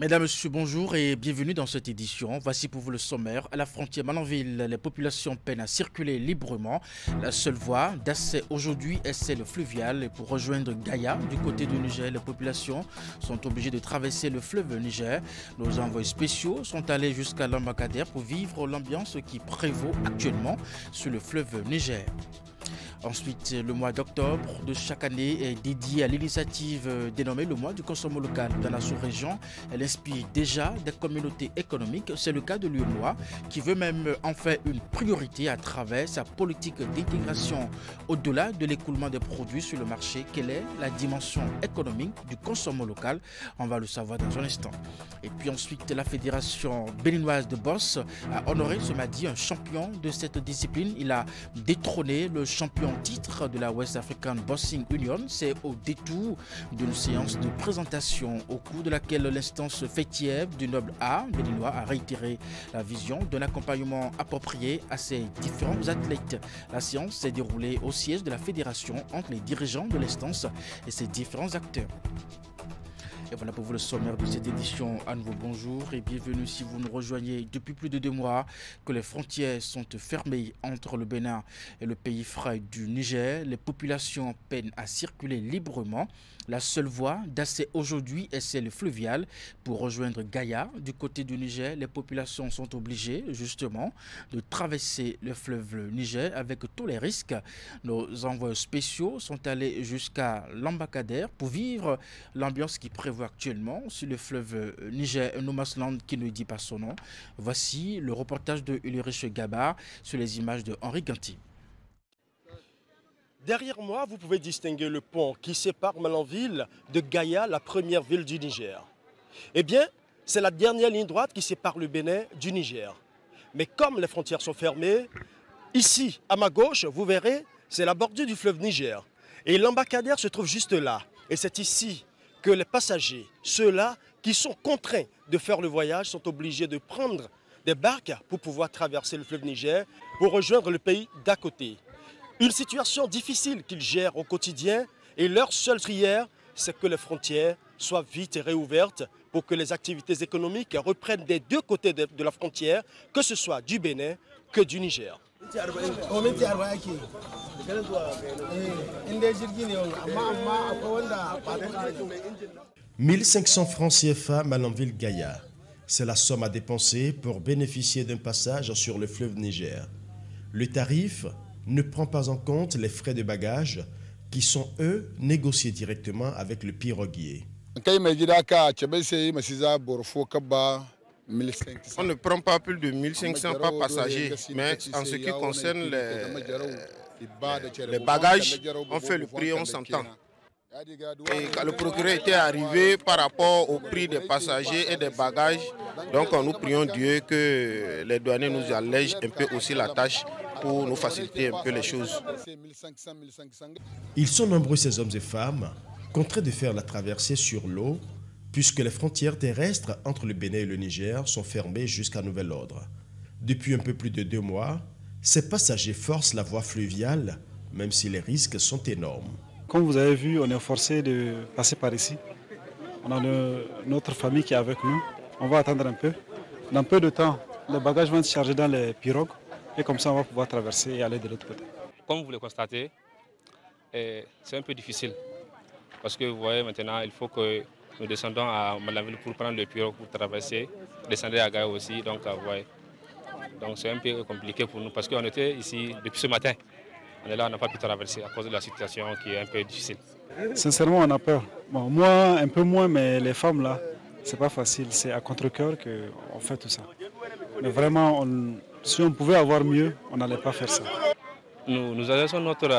Mesdames, Messieurs, bonjour et bienvenue dans cette édition. Voici pour vous le sommaire. À la frontière Malanville, les populations peinent à circuler librement. La seule voie d'accès aujourd'hui est celle fluviale. Et pour rejoindre Gaïa, du côté du Niger, les populations sont obligées de traverser le fleuve Niger. Nos envoyés spéciaux sont allés jusqu'à l'embarcadère pour vivre l'ambiance qui prévaut actuellement sur le fleuve Niger. Ensuite, le mois d'octobre de chaque année est dédié à l'initiative dénommée le mois du consommation local dans la sous-région. Elle inspire déjà des communautés économiques. C'est le cas de l'UEMOA qui veut même en faire une priorité à travers sa politique d'intégration au-delà de l'écoulement des produits sur le marché. Quelle est la dimension économique du consommation local? On va le savoir dans un instant. Et puis ensuite, la Fédération béninoise de boxe a honoré ce mardi un champion de cette discipline. Il a détrôné le champion titre de la West African Boxing Union. C'est au détour d'une séance de présentation au cours de laquelle l'instance fêtière du noble art béninois a réitéré la vision d'un accompagnement approprié à ces différents athlètes. La séance s'est déroulée au siège de la fédération entre les dirigeants de l'instance et ses différents acteurs. Et voilà pour vous le sommaire de cette édition. À nouveau bonjour et bienvenue si vous nous rejoignez depuis plus de 2 mois que les frontières sont fermées entre le Bénin et le pays frère du Niger. Les populations peinent à circuler librement. La seule voie d'accès aujourd'hui est celle fluviale pour rejoindre Gaïa. Du côté du Niger, les populations sont obligées justement de traverser le fleuve Niger avec tous les risques. Nos envoyés spéciaux sont allés jusqu'à l'embarcadère pour vivre l'ambiance qui prévoit actuellement sur le fleuve Niger, un no man's land qui ne dit pas son nom. Voici le reportage de Ulrich Gabar sur les images de Henri Ganti. Derrière moi, vous pouvez distinguer le pont qui sépare Malanville de Gaïa, la première ville du Niger. Eh bien, c'est la dernière ligne droite qui sépare le Bénin du Niger. Mais comme les frontières sont fermées, ici, à ma gauche, vous verrez, c'est la bordure du fleuve Niger. Et l'embarcadère se trouve juste là. Et c'est ici que les passagers, ceux-là qui sont contraints de faire le voyage, sont obligés de prendre des barques pour pouvoir traverser le fleuve Niger pour rejoindre le pays d'à côté. Une situation difficile qu'ils gèrent au quotidien et leur seule prière, c'est que les frontières soient vite réouvertes pour que les activités économiques reprennent des deux côtés de la frontière, que ce soit du Bénin que du Niger. 1500 francs CFA Malanville-Gaïa. C'est la somme à dépenser pour bénéficier d'un passage sur le fleuve Niger. Le tarif ne prend pas en compte les frais de bagages qui sont, eux, négociés directement avec le piroguier. On ne prend pas plus de 1500 par passager, mais en ce qui concerne les bagages, on fait le prix, on s'entend. Et quand le procureur était arrivé par rapport au prix des passagers et des bagages, donc nous prions Dieu que les douaniers nous allègent un peu aussi la tâche pour nous faciliter un peu les choses. Ils sont nombreux ces hommes et femmes, contraints de faire la traversée sur l'eau, puisque les frontières terrestres entre le Bénin et le Niger sont fermées jusqu'à nouvel ordre. Depuis un peu plus de 2 mois, ces passagers forcent la voie fluviale, même si les risques sont énormes. Comme vous avez vu, on est forcé de passer par ici. On a notre famille qui est avec nous. On va attendre un peu. Dans peu de temps, les bagages vont se charger dans les pirogues et comme ça, on va pouvoir traverser et aller de l'autre côté. Comme vous le constatez, c'est un peu difficile parce que vous voyez maintenant, il faut que nous descendons à Malanville pour prendre le pirogue pour traverser, descendre à Gaïa aussi. Donc, vous voyez. Donc c'est un peu compliqué pour nous parce qu'on était ici depuis ce matin. On est là, on n'a pas pu traverser à cause de la situation qui est un peu difficile. Sincèrement, on a peur. Bon, moi, un peu moins, mais les femmes là, c'est pas facile. C'est à contre-cœur qu'on fait tout ça. Mais vraiment, si on pouvait avoir mieux, on n'allait pas faire ça. Nous adressons notre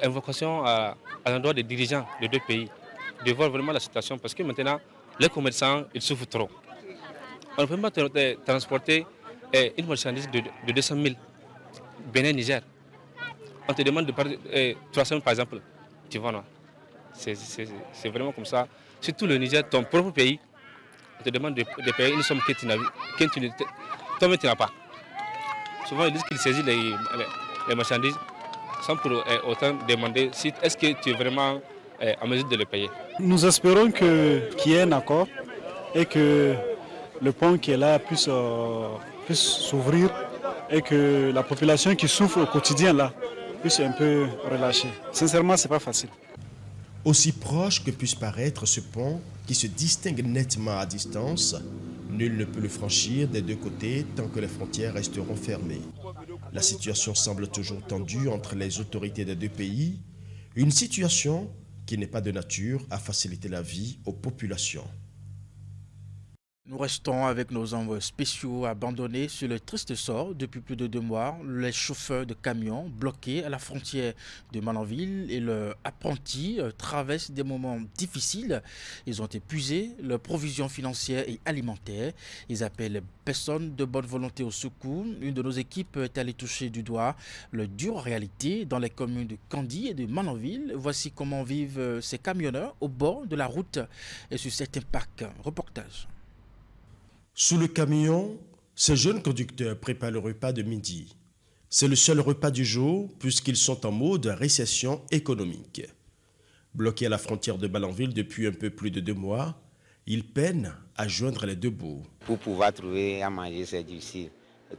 invocation à l'endroit des dirigeants de 2 pays, de voir vraiment la situation parce que maintenant, les commerçants, ils souffrent trop. On ne peut pas transporter une marchandise de 200 000 Bénin-Niger. On te demande de partir 300 000 par exemple. Tu vois, non? C'est vraiment comme ça. Surtout le Niger, ton propre pays, on te demande de payer une somme que tu n'as pas. Souvent, ils disent qu'ils saisissent les marchandises sans pour autant demander si est-ce que tu es vraiment en mesure de le payer. Nous espérons qu'il y ait un accord et que le pont qui est là puisse s'ouvrir et que la population qui souffre au quotidien là puisse un peu relâcher. Sincèrement, ce n'est pas facile. Aussi proche que puisse paraître ce pont, qui se distingue nettement à distance, nul ne peut le franchir des deux côtés tant que les frontières resteront fermées. La situation semble toujours tendue entre les autorités des deux pays, une situation qui n'est pas de nature à faciliter la vie aux populations. Nous restons avec nos envois spéciaux abandonnés sur le triste sort depuis plus de 2 mois. Les chauffeurs de camions bloqués à la frontière de Malanville et leurs apprentis traversent des moments difficiles. Ils ont épuisé leurs provisions financières et alimentaires. Ils appellent les personnes de bonne volonté au secours. Une de nos équipes est allée toucher du doigt la dure réalité dans les communes de Candy et de Malanville. Voici comment vivent ces camionneurs au bord de la route et sur certains parcs. Reportage. Sous le camion, ces jeunes conducteurs préparent le repas de midi. C'est le seul repas du jour puisqu'ils sont en mode récession économique. Bloqués à la frontière de Malanville depuis un peu plus de 2 mois, ils peinent à joindre les deux bouts. Pour pouvoir trouver à manger, c'est difficile.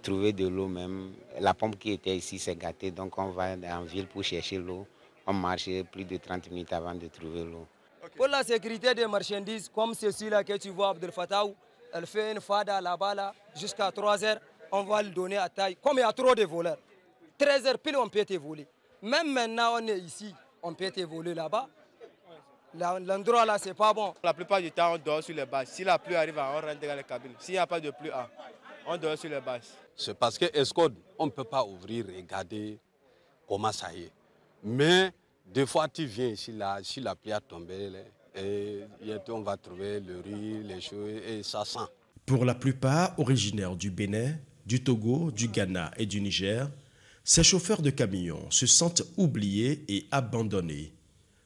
Trouver de l'eau même. La pompe qui était ici s'est gâtée, donc on va en ville pour chercher l'eau. On marche plus de 30 minutes avant de trouver l'eau. Pour la sécurité des marchandises, comme ceci-là que tu vois, Abdel Fattah, elle fait une fada là-bas, là, jusqu'à 3 heures, on va le donner à taille. Comme il y a trop de voleurs, 13 heures pile, on peut te voler. Même maintenant, on est ici, on peut te voler là-bas. L'endroit là, c'est pas bon. La plupart du temps, on dort sur les bases. Si la pluie arrive, on rentre dans les cabines. S'il n'y a pas de pluie, on dort sur les bases. C'est parce que Escode, on ne peut pas ouvrir et regarder comment ça y est. Mais des fois, tu viens ici, là, si la pluie a tombé, et on va trouver le riz, les choses, et ça sent. Pour la plupart originaires du Bénin, du Togo, du Ghana et du Niger, ces chauffeurs de camions se sentent oubliés et abandonnés.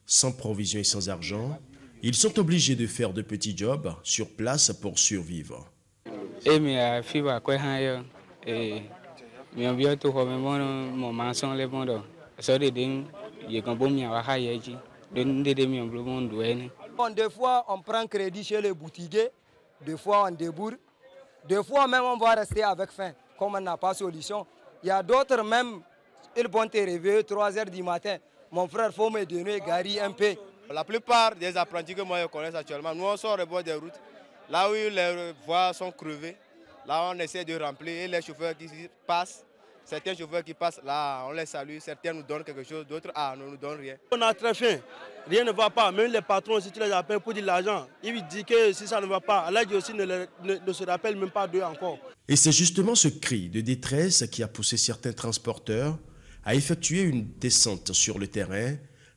Sans provisions et sans argent, ils sont obligés de faire de petits jobs sur place pour survivre. Des fois, on prend crédit chez les boutiquiers, des fois on débourre, des fois même on va rester avec faim, comme on n'a pas de solution. Il y a d'autres même, ils vont te réveiller 3 heures du matin. Mon frère, il faut me donner gari un peu. La plupart des apprentis que moi je connais actuellement, nous on sort au bord des routes, là où les voies sont crevées, là on essaie de remplir et les chauffeurs qui passent. Certains chauffeurs qui passent là, on les salue, certains nous donnent quelque chose, d'autres ne nous donnent rien. On a très faim, rien ne va pas, même les patrons, si tu les appelles pour dire l'argent, ils disent que si ça ne va pas, là aussi ne se rappelle même pas d'eux encore. Et c'est justement ce cri de détresse qui a poussé certains transporteurs à effectuer une descente sur le terrain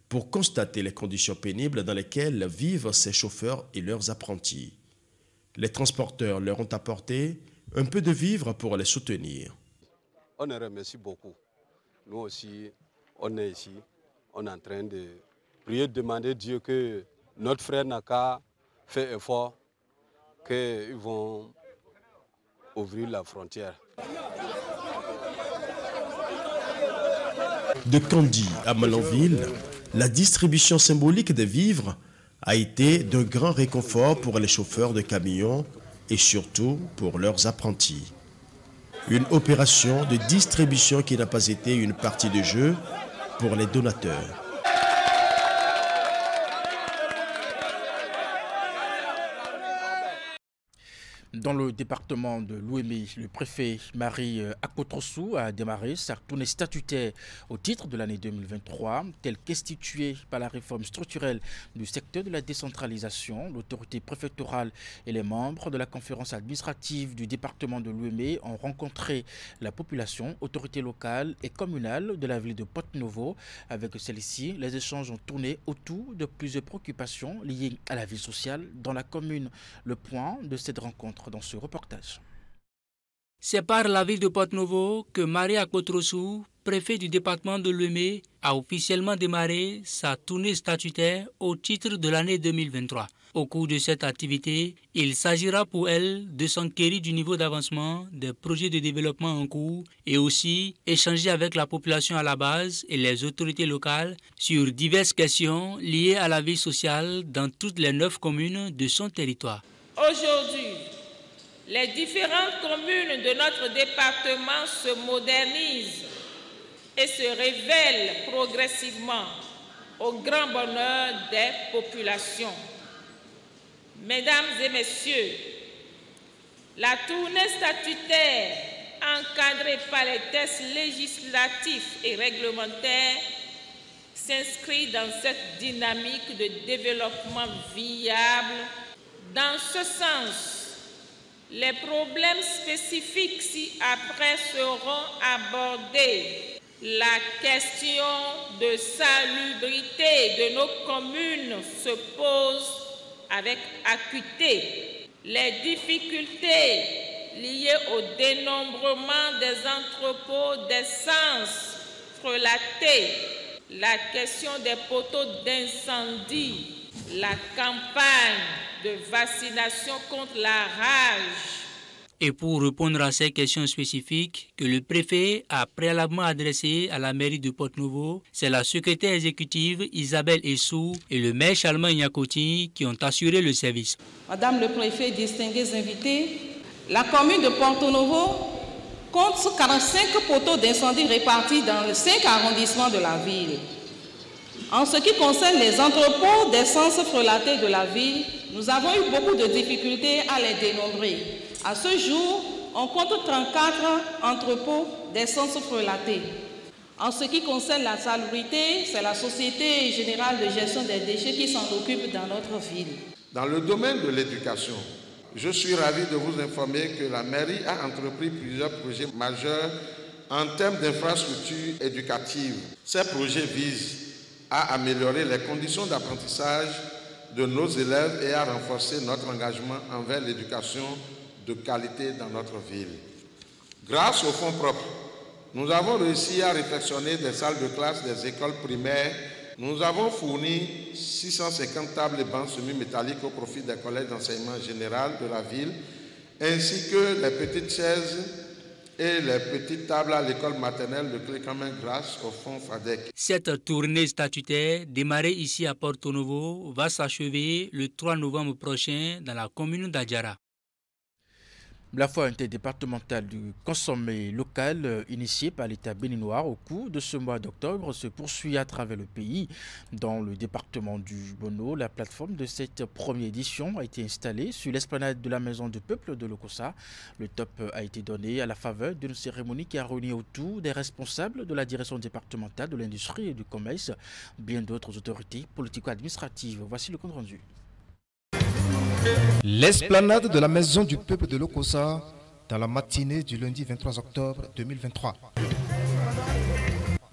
pour constater les conditions pénibles dans lesquelles vivent ces chauffeurs et leurs apprentis. Les transporteurs leur ont apporté un peu de vivres pour les soutenir. On les remercie beaucoup. Nous aussi, on est ici, on est en train de prier, de demander Dieu que notre frère n'a qu'à faire effort, qu'ils vont ouvrir la frontière. De Candy à Malanville, la distribution symbolique des vivres a été d'un grand réconfort pour les chauffeurs de camions et surtout pour leurs apprentis. Une opération de distribution qui n'a pas été une partie de jeu pour les donateurs. Dans le département de l'Ouémé, le préfet Marie Akotrossou a démarré sa tournée statutaire au titre de l'année 2023, telle qu'instituée par la réforme structurelle du secteur de la décentralisation. L'autorité préfectorale et les membres de la conférence administrative du département de l'Ouémé ont rencontré la population, autorités locales et communales de la ville de Porto-Novo. Avec celle-ci, les échanges ont tourné autour de plusieurs préoccupations liées à la vie sociale dans la commune. Le point de cette rencontre dans ce reportage. C'est par la ville de Porto-Novo que Marie Akotrossou, préfet du département de Lomé a officiellement démarré sa tournée statutaire au titre de l'année 2023. Au cours de cette activité, il s'agira pour elle de s'enquérir du niveau d'avancement des projets de développement en cours et aussi échanger avec la population à la base et les autorités locales sur diverses questions liées à la vie sociale dans toutes les 9 communes de son territoire. Aujourd'hui, les différentes communes de notre département se modernisent et se révèlent progressivement au grand bonheur des populations. Mesdames et messieurs, la tournée statutaire encadrée par les textes législatifs et réglementaires s'inscrit dans cette dynamique de développement viable. Dans ce sens, les problèmes spécifiques ci-après seront abordés. La question de salubrité de nos communes se pose avec acuité. Les difficultés liées au dénombrement des entrepôts d'essence frelatés, la question des poteaux d'incendie, la campagne de vaccination contre la rage. Et pour répondre à ces questions spécifiques que le préfet a préalablement adressées à la mairie de Porto-Novo, c'est la secrétaire exécutive Isabelle Essou et le maire Charlemagne Nyakoti qui ont assuré le service. Madame le préfet, distingués invités, la commune de Porto-Novo compte 45 poteaux d'incendie répartis dans les 5 arrondissements de la ville. En ce qui concerne les entrepôts d'essence frelatée de la ville, nous avons eu beaucoup de difficultés à les dénombrer. À ce jour, on compte 34 entrepôts d'essence frelatée. En ce qui concerne la salubrité, c'est la Société Générale de Gestion des Déchets qui s'en occupe dans notre ville. Dans le domaine de l'éducation, je suis ravi de vous informer que la mairie a entrepris plusieurs projets majeurs en termes d'infrastructures éducatives. Ces projets visent à améliorer les conditions d'apprentissage de nos élèves et à renforcer notre engagement envers l'éducation de qualité dans notre ville. Grâce aux fonds propres, nous avons réussi à réfectionner des salles de classe des écoles primaires. Nous avons fourni 650 tables et bancs semi-métalliques au profit des collèges d'enseignement général de la ville, ainsi que les petites chaises et les petites tables à l'école maternelle de Clécamin grâce au fonds FADEC. Cette tournée statutaire, démarrée ici à Porto-Novo, va s'achever le 3 novembre prochain dans la commune d'Adjara. La foire interdépartementale du consommé local initiée par l'État béninois au cours de ce mois d'octobre se poursuit à travers le pays. Dans le département du Bono, la plateforme de cette première édition a été installée sur l'esplanade de la Maison du Peuple de Lokossa. Le top a été donné à la faveur d'une cérémonie qui a réuni autour des responsables de la direction départementale de l'industrie et du commerce, bien d'autres autorités politico-administratives. Voici le compte rendu. L'esplanade de la Maison du Peuple de Lokossa dans la matinée du lundi 23 octobre 2023.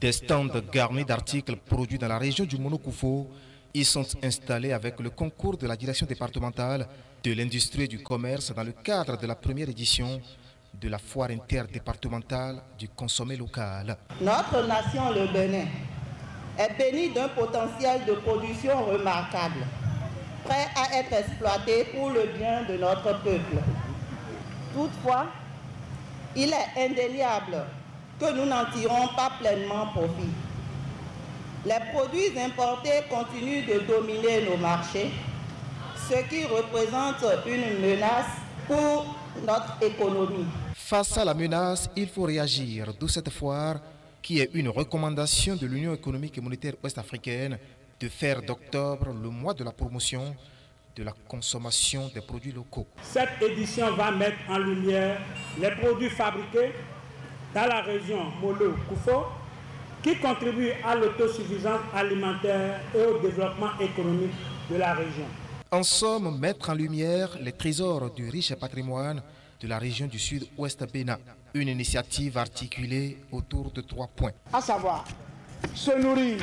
Des stands garnis d'articles produits dans la région du Monokoufo y sont installés avec le concours de la direction départementale de l'industrie et du commerce dans le cadre de la première édition de la foire interdépartementale du consommé local. Notre nation, le Bénin, est bénie d'un potentiel de production remarquable, prêt à être exploité pour le bien de notre peuple. Toutefois, il est indéniable que nous n'en tirons pas pleinement profit. Les produits importés continuent de dominer nos marchés, ce qui représente une menace pour notre économie. Face à la menace, il faut réagir, d'où cette foire qui est une recommandation de l'Union économique et monétaire ouest-africaine de faire d'octobre le mois de la promotion de la consommation des produits locaux. Cette édition va mettre en lumière les produits fabriqués dans la région Molo-Koufo qui contribuent à l'autosuffisance alimentaire et au développement économique de la région. En somme, mettre en lumière les trésors du riche patrimoine de la région du sud-ouest Bénin. Une initiative articulée autour de 3 points. À savoir, se nourrir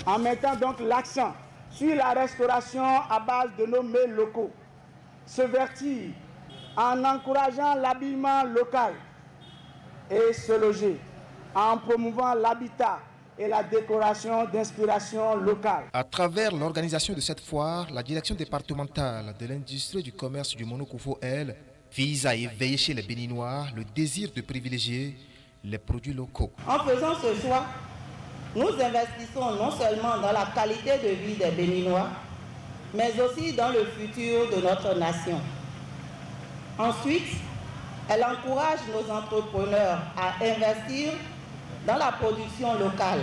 en mettant donc l'accent sur la restauration à base de nos mets locaux, se vertir en encourageant l'habillement local et se loger en promouvant l'habitat et la décoration d'inspiration locale. À travers l'organisation de cette foire, la direction départementale de l'industrie et du commerce du Monokoufo, elle, vise à éveiller chez les Béninois le désir de privilégier les produits locaux. En faisant ce choix, nous investissons non seulement dans la qualité de vie des Béninois, mais aussi dans le futur de notre nation. Ensuite, elle encourage nos entrepreneurs à investir dans la production locale,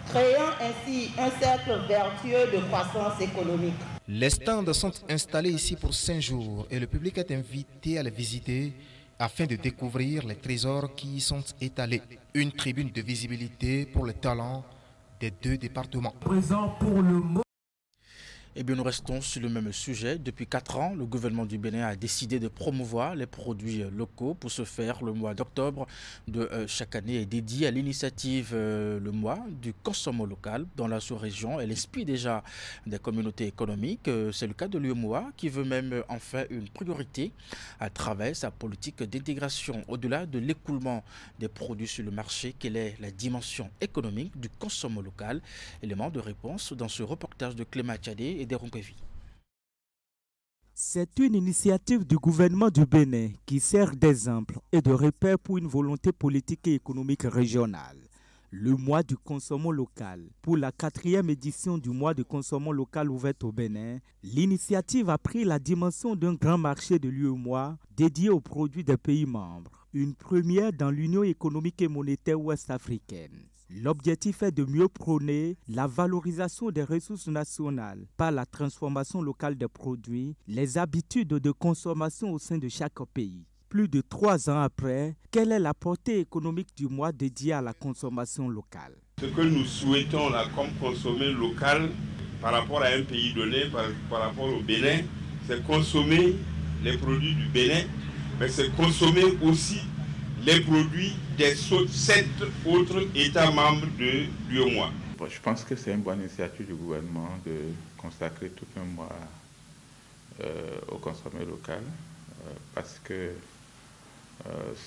créant ainsi un cercle vertueux de croissance économique. Les stands sont installés ici pour 5 jours et le public est invité à les visiter afin de découvrir les trésors qui y sont étalés. Une tribune de visibilité pour les talents des 2 départements. Présent pour le mot. Eh bien, nous restons sur le même sujet. Depuis 4 ans, le gouvernement du Bénin a décidé de promouvoir les produits locaux. Pour ce faire, le mois d'octobre de chaque année est dédié à l'initiative le mois du consommation local dans la sous-région. Elle inspire déjà des communautés économiques. C'est le cas de l'UEMOA qui veut même en faire une priorité à travers sa politique d'intégration. Au-delà de l'écoulement des produits sur le marché, quelle est la dimension économique du consommation local? Élément de réponse dans ce reportage de Clément Tchadé et c'est une initiative du gouvernement du Bénin qui sert d'exemple et de repère pour une volonté politique et économique régionale. Le mois du consommation local. Pour la 4e édition du mois du consommation local ouvert au Bénin, l'initiative a pris la dimension d'un grand marché de l'UEMOA dédié aux produits des pays membres. Une première dans l'Union économique et monétaire ouest-africaine. L'objectif est de mieux prôner la valorisation des ressources nationales par la transformation locale des produits, les habitudes de consommation au sein de chaque pays. Plus de 3 ans après, quelle est la portée économique du mois dédié à la consommation locale? Ce que nous souhaitons là, comme consommer local par rapport à un pays donné, par rapport au Bénin, c'est consommer les produits du Bénin, mais c'est consommer aussi les produits des 7 autres États membres de l'UEMOA. Je pense que c'est une bonne initiative du gouvernement de consacrer tout un mois au consommé local, parce que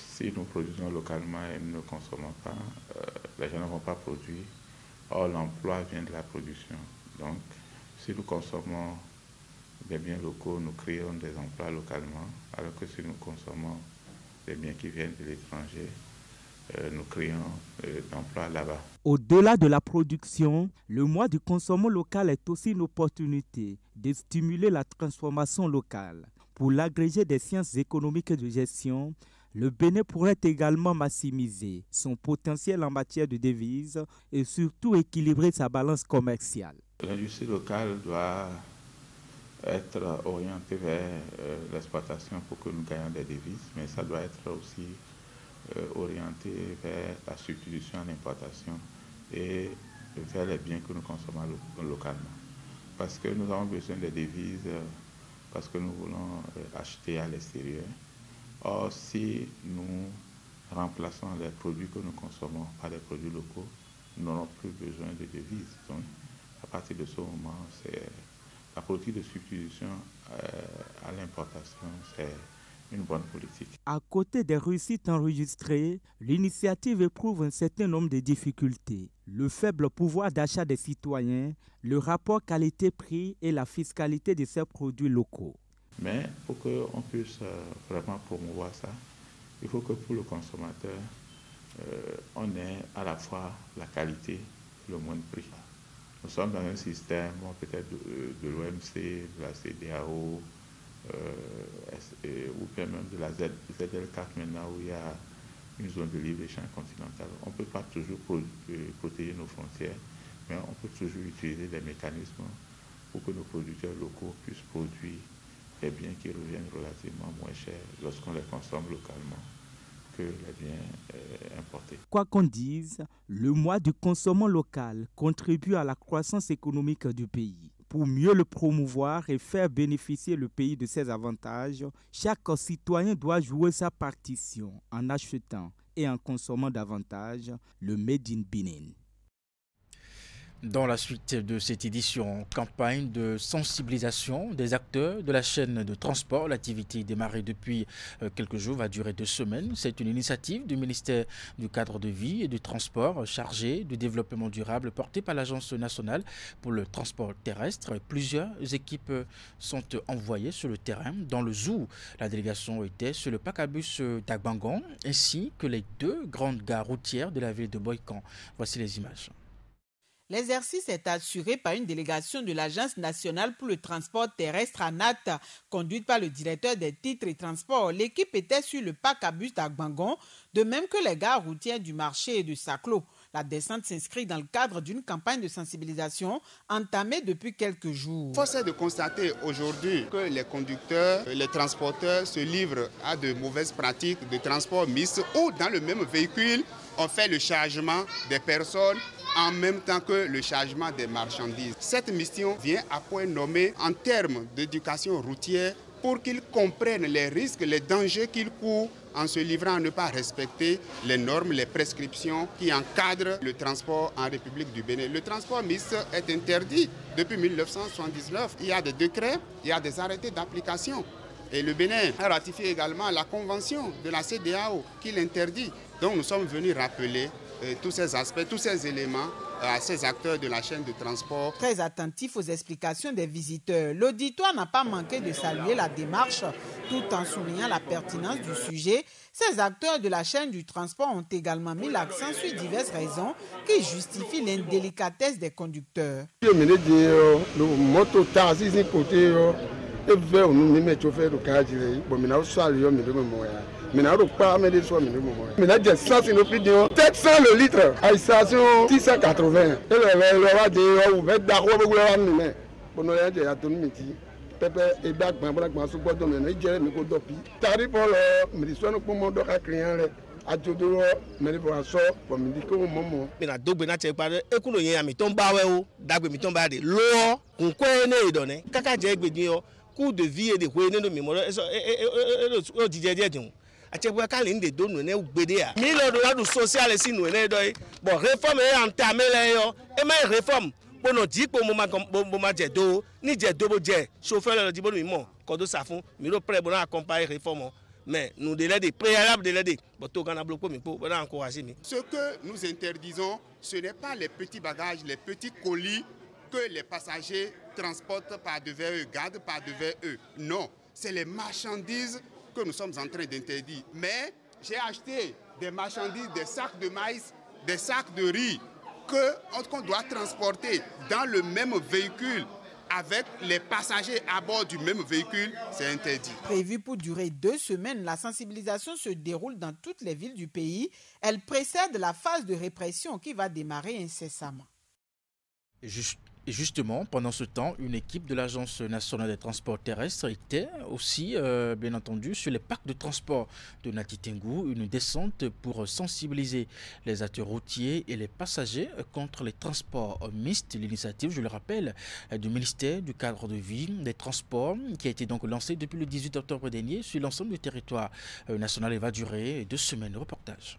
si nous produisons localement et nous ne consommons pas, les gens ne vont pas produire. Or, l'emploi vient de la production. Donc, si nous consommons des biens locaux, nous créons des emplois localement, alors que si nous consommons des biens qui viennent de l'étranger, nous créons d'emplois là-bas. Au-delà de la production, le mois du consommation local est aussi une opportunité de stimuler la transformation locale. Pour l'agrégé des sciences économiques et de gestion, le Bénin pourrait également maximiser son potentiel en matière de devises et surtout équilibrer sa balance commerciale. L'industrie locale doit être orientée vers l'exploitation pour que nous gagnions des devises, mais ça doit être aussi orienté vers la substitution en importation et vers les biens que nous consommons localement. Parce que nous avons besoin des devises, parce que nous voulons acheter à l'extérieur. Or, si nous remplaçons les produits que nous consommons par des produits locaux, nous n'aurons plus besoin de devises. Donc, à partir de ce moment, c'est la politique de substitution à l'importation, c'est une bonne politique. À côté des réussites enregistrées, l'initiative éprouve un certain nombre de difficultés. Le faible pouvoir d'achat des citoyens, le rapport qualité-prix et la fiscalité de ces produits locaux. Mais pour qu'on puisse vraiment promouvoir ça, il faut que pour le consommateur, on ait à la fois la qualité et le moindre prix. Nous sommes dans un système peut-être de l'OMC, de la CEDEAO, ou bien même de la ZL4 maintenant où il y a une zone de libre-échange continentale. On ne peut pas toujours protéger nos frontières, mais on peut toujours utiliser des mécanismes pour que nos producteurs locaux puissent produire des biens qui reviennent relativement moins chers lorsqu'on les consomme localement que les biens importés. Quoi qu'on dise, le mois du consommation local contribue à la croissance économique du pays. Pour mieux le promouvoir et faire bénéficier le pays de ses avantages, chaque citoyen doit jouer sa partition en achetant et en consommant davantage le Made in Bénin. Dans la suite de cette édition, campagne de sensibilisation des acteurs de la chaîne de transport. L'activité démarrée depuis quelques jours va durer 2 semaines. C'est une initiative du ministère du cadre de vie et du transport chargé du développement durable portée par l'Agence nationale pour le transport terrestre. Plusieurs équipes sont envoyées sur le terrain. Dans le zoo, la délégation était sur le Pacabus d'Agbangon ainsi que les 2 grandes gares routières de la ville de Boykan. Voici les images. L'exercice est assuré par une délégation de l'Agence nationale pour le transport terrestre ANAT, conduite par le directeur des titres et transports. L'équipe était sur le Pacabus d'Agbangon, de même que les gares routières du marché et de Saclo. La descente s'inscrit dans le cadre d'une campagne de sensibilisation entamée depuis quelques jours. Force est de constater aujourd'hui que les conducteurs, les transporteurs se livrent à de mauvaises pratiques de transport mixte où dans le même véhicule, on fait le chargement des personnes en même temps que le chargement des marchandises. Cette mission vient à point nommé en termes d'éducation routière pour qu'ils comprennent les risques, les dangers qu'ils courent en se livrant à ne pas respecter les normes, les prescriptions qui encadrent le transport en République du Bénin. Le transport mixte est interdit depuis 1979. Il y a des décrets, il y a des arrêtés d'application. Et le Bénin a ratifié également la convention de la CEDEAO qui l'interdit. Donc nous sommes venus rappeler tous ces aspects, tous ces éléments à ces acteurs de la chaîne de transport. Très attentif aux explications des visiteurs, l'auditoire n'a pas manqué de saluer la démarche tout en soulignant la pertinence du sujet. Ces acteurs de la chaîne du transport ont également mis l'accent sur diverses raisons qui justifient l'indélicatesse des conducteurs. Maintenant, peut-être 100 le litre à station 680. Coût de vie et de social ici nous bon réforme est entamée là et mais réforme bon on dit pour moment ni chauffeur le dit bon mimo kodo safon miro prêt bon accompagner réforme mais nous délai des préalables délai bon to gana bloquer mi pour encourager. Ce que nous interdisons, ce n'est pas les petits bagages, les petits colis que les passagers transportent par devers eux, gardent par devers eux. Non, c'est les marchandises que nous sommes en train d'interdire. Mais j'ai acheté des marchandises, des sacs de maïs, des sacs de riz qu'on doit transporter dans le même véhicule avec les passagers à bord du même véhicule, c'est interdit. Prévue pour durer 2 semaines, la sensibilisation se déroule dans toutes les villes du pays. Elle précède la phase de répression qui va démarrer incessamment. Et justement, pendant ce temps, une équipe de l'Agence nationale des transports terrestres était aussi, bien entendu, sur les parcs de transport de Nati Tengou, une descente pour sensibiliser les acteurs routiers et les passagers contre les transports mixtes. L'initiative, je le rappelle, du ministère du cadre de vie des transports, qui a été donc lancée depuis le 18 octobre dernier sur l'ensemble du territoire national et va durer 2 semaines. Reportage.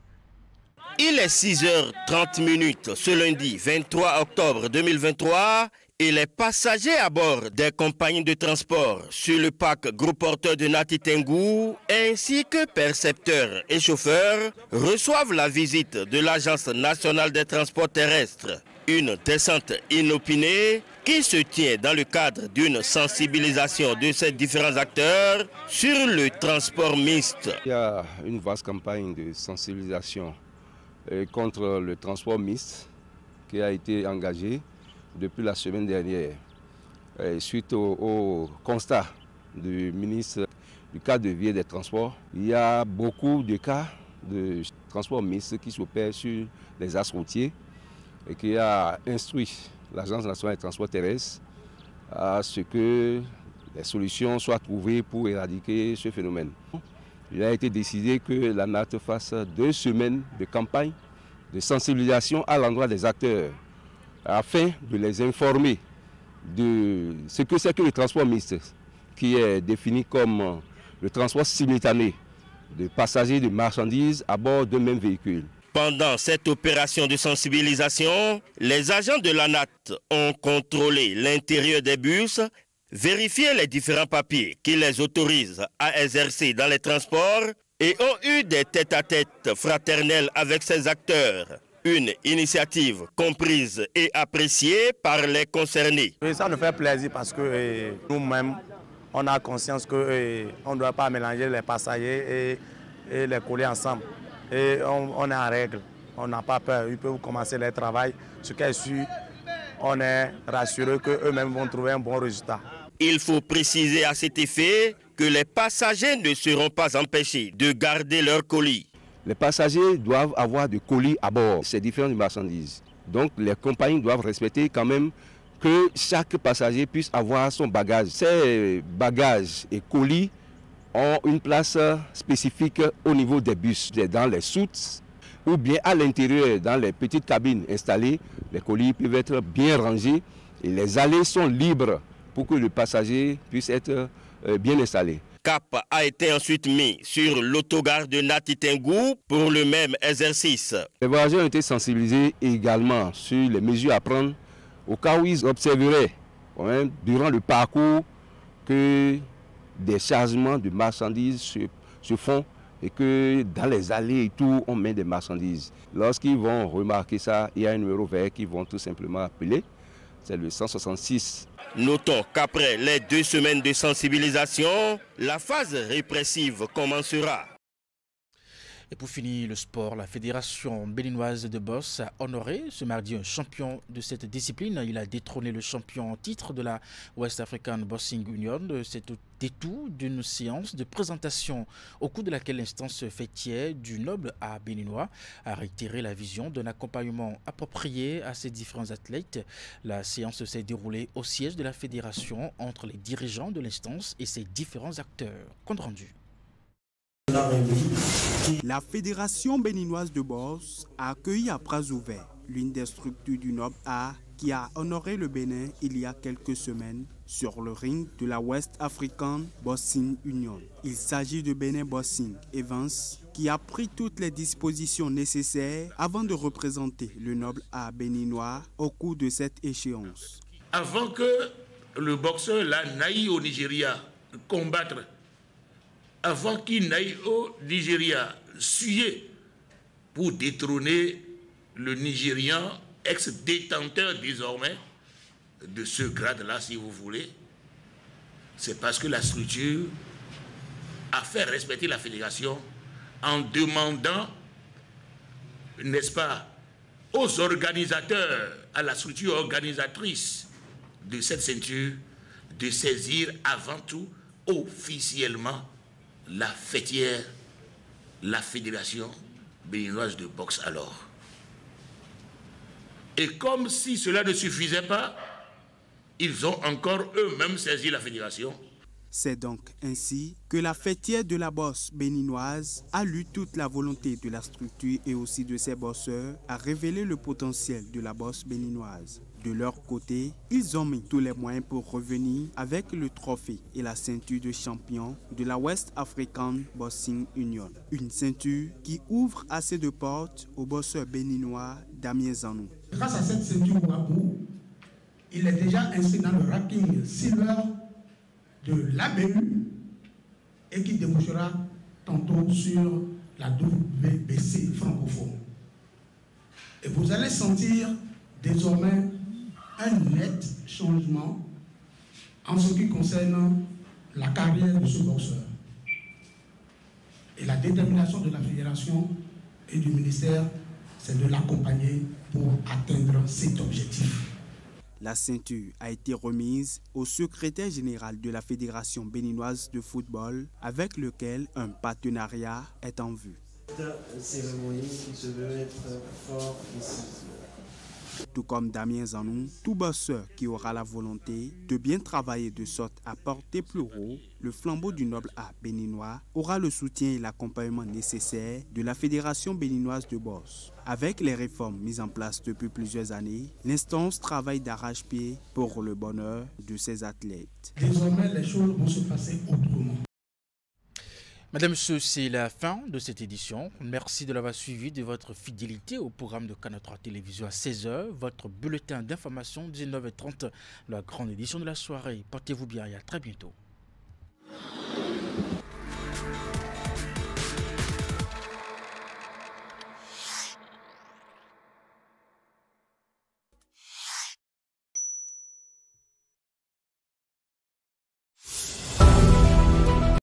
Il est 6h30 ce lundi 23 octobre 2023 et les passagers à bord des compagnies de transport sur le parc gros porteur de Nati Tengou ainsi que percepteurs et chauffeurs reçoivent la visite de l'Agence nationale des transports terrestres. Une descente inopinée qui se tient dans le cadre d'une sensibilisation de ces différents acteurs sur le transport mixte. Il y a une vaste campagne de sensibilisation contre le transport mixte qui a été engagé depuis la semaine dernière. Suite au constat du ministre du cadre de vie et des transports, il y a beaucoup de cas de transport mixte qui s'opèrent sur les axes routiers et qui a instruit l'Agence nationale des transports terrestres à ce que les solutions soient trouvées pour éradiquer ce phénomène. Il a été décidé que la NAT fasse 2 semaines de campagne de sensibilisation à l'endroit des acteurs afin de les informer de ce que c'est que le transport mixte, qui est défini comme le transport simultané de passagers et de marchandises à bord d'un même véhicule. Pendant cette opération de sensibilisation, les agents de l'ANAT ont contrôlé l'intérieur des bus, vérifié les différents papiers qui les autorisent à exercer dans les transports et ont eu des tête-à-tête fraternels avec ces acteurs. Une initiative comprise et appréciée par les concernés. Et ça nous fait plaisir parce que nous-mêmes, on a conscience qu'on ne doit pas mélanger les passagers et les coller ensemble. Et on est en règle, on n'a pas peur, ils peuvent commencer leur travail. Ce qui est sûr, on est rassuré qu'eux-mêmes vont trouver un bon résultat. Il faut préciser à cet effet que les passagers ne seront pas empêchés de garder leurs colis. Les passagers doivent avoir des colis à bord, c'est différent des marchandises. Donc les compagnies doivent respecter quand même que chaque passager puisse avoir son bagage. Ces bagages et colis ont une place spécifique au niveau des bus, dans les soutes ou bien à l'intérieur, dans les petites cabines installées. Les colis peuvent être bien rangés et les allées sont libres pour que le passager puisse être bien installé. Cap a été ensuite mis sur l'autogare de Natitingou pour le même exercice. Les voyageurs ont été sensibilisés également sur les mesures à prendre au cas où ils observeraient durant le parcours que des chargements de marchandises se font et que dans les allées et tout, on met des marchandises. Lorsqu'ils vont remarquer ça, il y a un numéro vert qu'ils vont tout simplement appeler. C'est le 166. Notons qu'après les 2 semaines de sensibilisation, la phase répressive commencera. Et pour finir, le sport, la Fédération béninoise de boxe a honoré ce mardi un champion de cette discipline. Il a détrôné le champion en titre de la West African Boxing Union. C'est au détour d'une séance de présentation au cours de laquelle l'instance fêtière du noble art béninois a réitéré la vision d'un accompagnement approprié à ces différents athlètes. La séance s'est déroulée au siège de la fédération entre les dirigeants de l'instance et ses différents acteurs. Compte rendu. La Fédération béninoise de boxe a accueilli à bras ouverts l'une des structures du noble art qui a honoré le Bénin il y a quelques semaines sur le ring de la West African Boxing Union. Il s'agit de Benin Boxing Evans qui a pris toutes les dispositions nécessaires avant de représenter le noble art béninois au cours de cette échéance. Avant que le boxeur là n'aille au Nigeria combattre, avant qu'il n'aille au Nigeria suer pour détrôner le Nigérian ex-détenteur désormais de ce grade-là, si vous voulez, c'est parce que la structure a fait respecter la fédération en demandant, n'est-ce pas, aux organisateurs, à la structure organisatrice de cette ceinture, de saisir avant tout officiellement la fêtière, la Fédération béninoise de boxe alors. Et comme si cela ne suffisait pas, ils ont encore eux-mêmes saisi la fédération. C'est donc ainsi que la fêtière de la boxe béninoise a lu toute la volonté de la structure et aussi de ses bosseurs à révéler le potentiel de la boxe béninoise. De leur côté, ils ont mis tous les moyens pour revenir avec le trophée et la ceinture de champion de la West African Boxing Union. Une ceinture qui ouvre assez de portes au bosseur béninois Damien Zanou. Grâce à cette ceinture Wabou, il est déjà inscrit dans le ranking silver de l'ABU et qui débouchera tantôt sur la WBC francophone. Et vous allez sentir désormais un net changement en ce qui concerne la carrière de ce boxeur. Et la détermination de la fédération et du ministère, c'est de l'accompagner pour atteindre cet objectif. La ceinture a été remise au secrétaire général de la Fédération béninoise de football, avec lequel un partenariat est en vue. Cette cérémonie qui se veut être fort précise. Tout comme Damien Zanou, tout bosseur qui aura la volonté de bien travailler de sorte à porter plus haut le flambeau du noble art béninois aura le soutien et l'accompagnement nécessaire de la Fédération béninoise de boxe. Avec les réformes mises en place depuis plusieurs années, l'instance travaille d'arrache-pied pour le bonheur de ses athlètes. Désormais, les choses vont se passer autrement. Madame, Monsieur, c'est la fin de cette édition. Merci de l'avoir suivi, de votre fidélité au programme de Canal 3 Télévision à 16h. Votre bulletin d'information 19h30, la grande édition de la soirée. Portez-vous bien et à très bientôt.